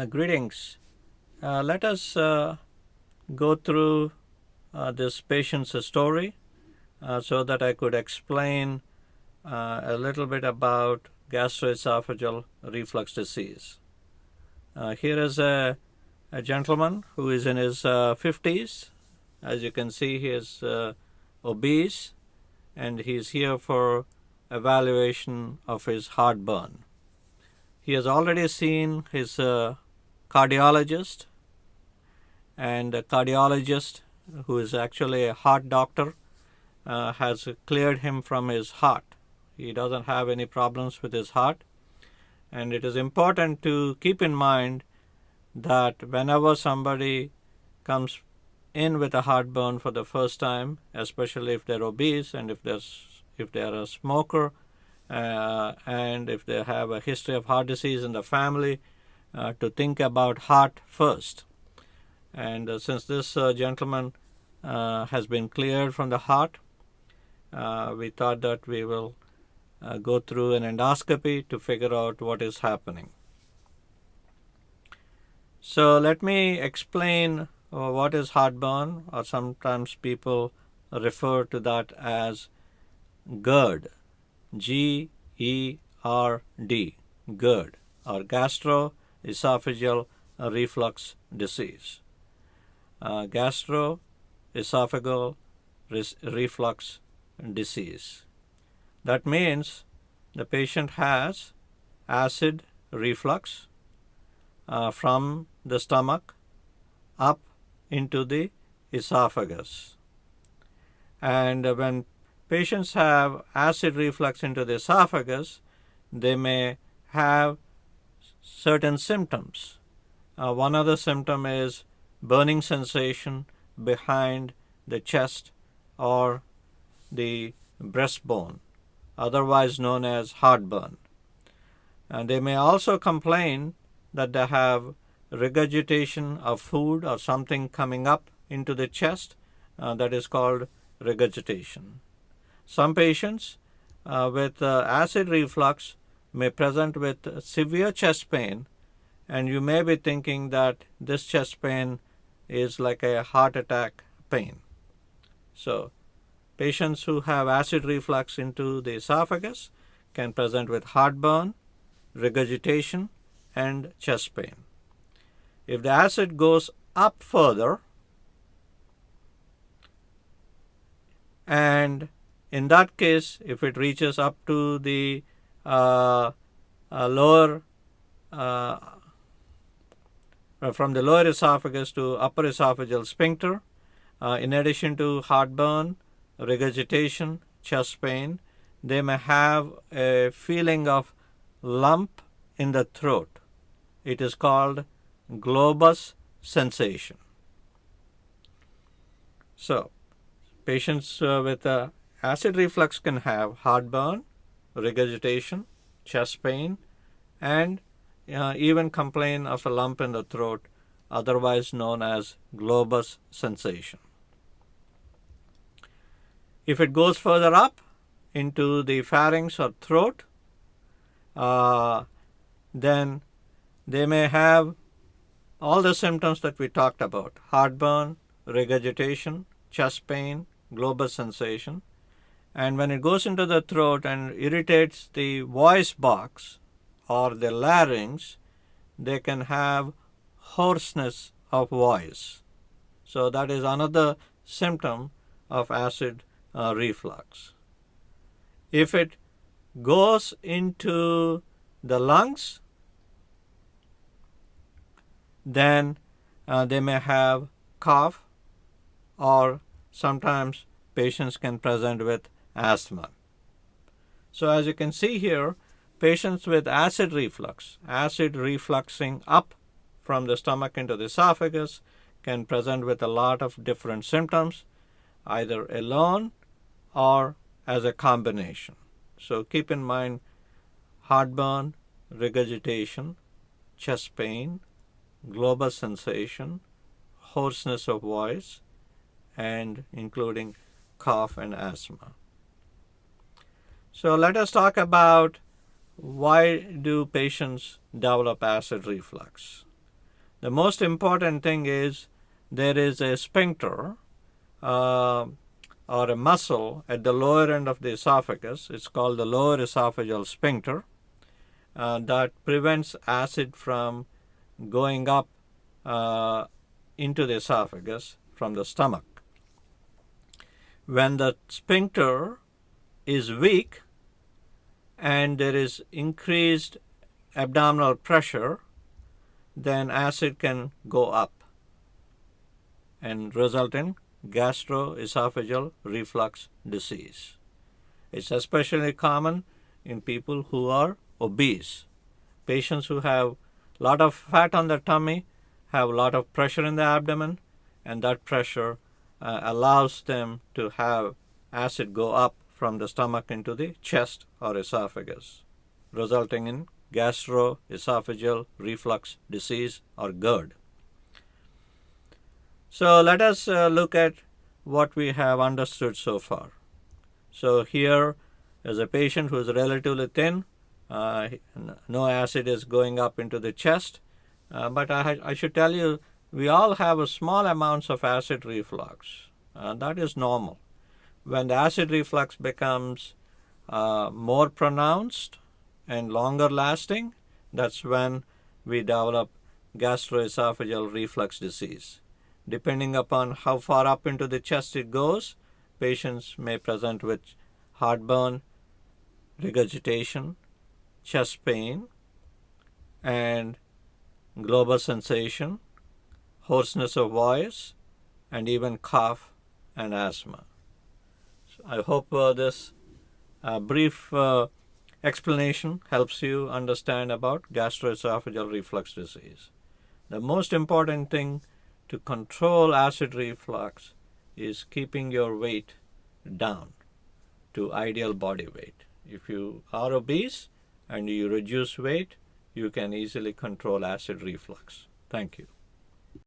Greetings. Let us go through this patient's story so that I could explain a little bit about gastroesophageal reflux disease. Here is a gentleman who is in his 50s. As you can see, he is obese and he is here for evaluation of his heartburn. He has already seen his cardiologist, and a cardiologist, who is actually a heart doctor, has cleared him from his heart. He doesn't have any problems with his heart, and it is important to keep in mind that whenever somebody comes in with a heartburn for the first time, especially if they're obese and if they're a smoker, and if they have a history of heart disease in the family, to think about heart first. And since this gentleman has been cleared from the heart, we thought that we will go through an endoscopy to figure out what is happening. So let me explain what is heartburn, or sometimes people refer to that as GERD, G-E-R-D, GERD, or gastroesophageal reflux disease. Gastroesophageal reflux disease. That means the patient has acid reflux from the stomach up into the esophagus. And when patients have acid reflux into the esophagus, they may have certain symptoms. One other symptom is burning sensation behind the chest or the breastbone, otherwise known as heartburn. And they may also complain that they have regurgitation of food or something coming up into the chest, that is called regurgitation. Some patients with acid reflux may present with severe chest pain, and you may be thinking that this chest pain is like a heart attack pain. So, patients who have acid reflux into the esophagus can present with heartburn, regurgitation, and chest pain. If the acid goes up further, and in that case, if it reaches up to the lower, from the lower esophagus to upper esophageal sphincter, in addition to heartburn, regurgitation, chest pain, they may have a feeling of lump in the throat. It is called globus sensation. So, patients with acid reflux can have heartburn, regurgitation, chest pain, and even complain of a lump in the throat, otherwise known as globus sensation. If it goes further up into the pharynx or throat, then they may have all the symptoms that we talked about: heartburn, regurgitation, chest pain, globus sensation. And when it goes into the throat and irritates the voice box or the larynx, they can have hoarseness of voice. So that is another symptom of acid reflux. If it goes into the lungs, then they may have cough, or sometimes patients can present with asthma. So as you can see here, patients with acid refluxing up from the stomach into the esophagus, can present with a lot of different symptoms, either alone or as a combination. So keep in mind heartburn, regurgitation, chest pain, globus sensation, hoarseness of voice, and including cough and asthma. So let us talk about why do patients develop acid reflux. The most important thing is there is a sphincter or a muscle at the lower end of the esophagus. It's called the lower esophageal sphincter that prevents acid from going up into the esophagus from the stomach. When the sphincter is weak and there is increased abdominal pressure, then acid can go up and result in gastroesophageal reflux disease. It's especially common in people who are obese. Patients who have a lot of fat on their tummy have a lot of pressure in the abdomen, and that pressure allows them to have acid go up from the stomach into the chest or esophagus, resulting in gastroesophageal reflux disease or GERD. So let us look at what we have understood so far. So here is a patient who is relatively thin. No acid is going up into the chest. But I should tell you, we all have a small amounts of acid reflux. That is normal. When the acid reflux becomes more pronounced and longer lasting, that's when we develop gastroesophageal reflux disease. Depending upon how far up into the chest it goes, patients may present with heartburn, regurgitation, chest pain, and global sensation, hoarseness of voice, and even cough and asthma. So I hope this brief explanation helps you understand about gastroesophageal reflux disease. The most important thing to control acid reflux is keeping your weight down to ideal body weight. If you are obese and you reduce weight, you can easily control acid reflux. Thank you.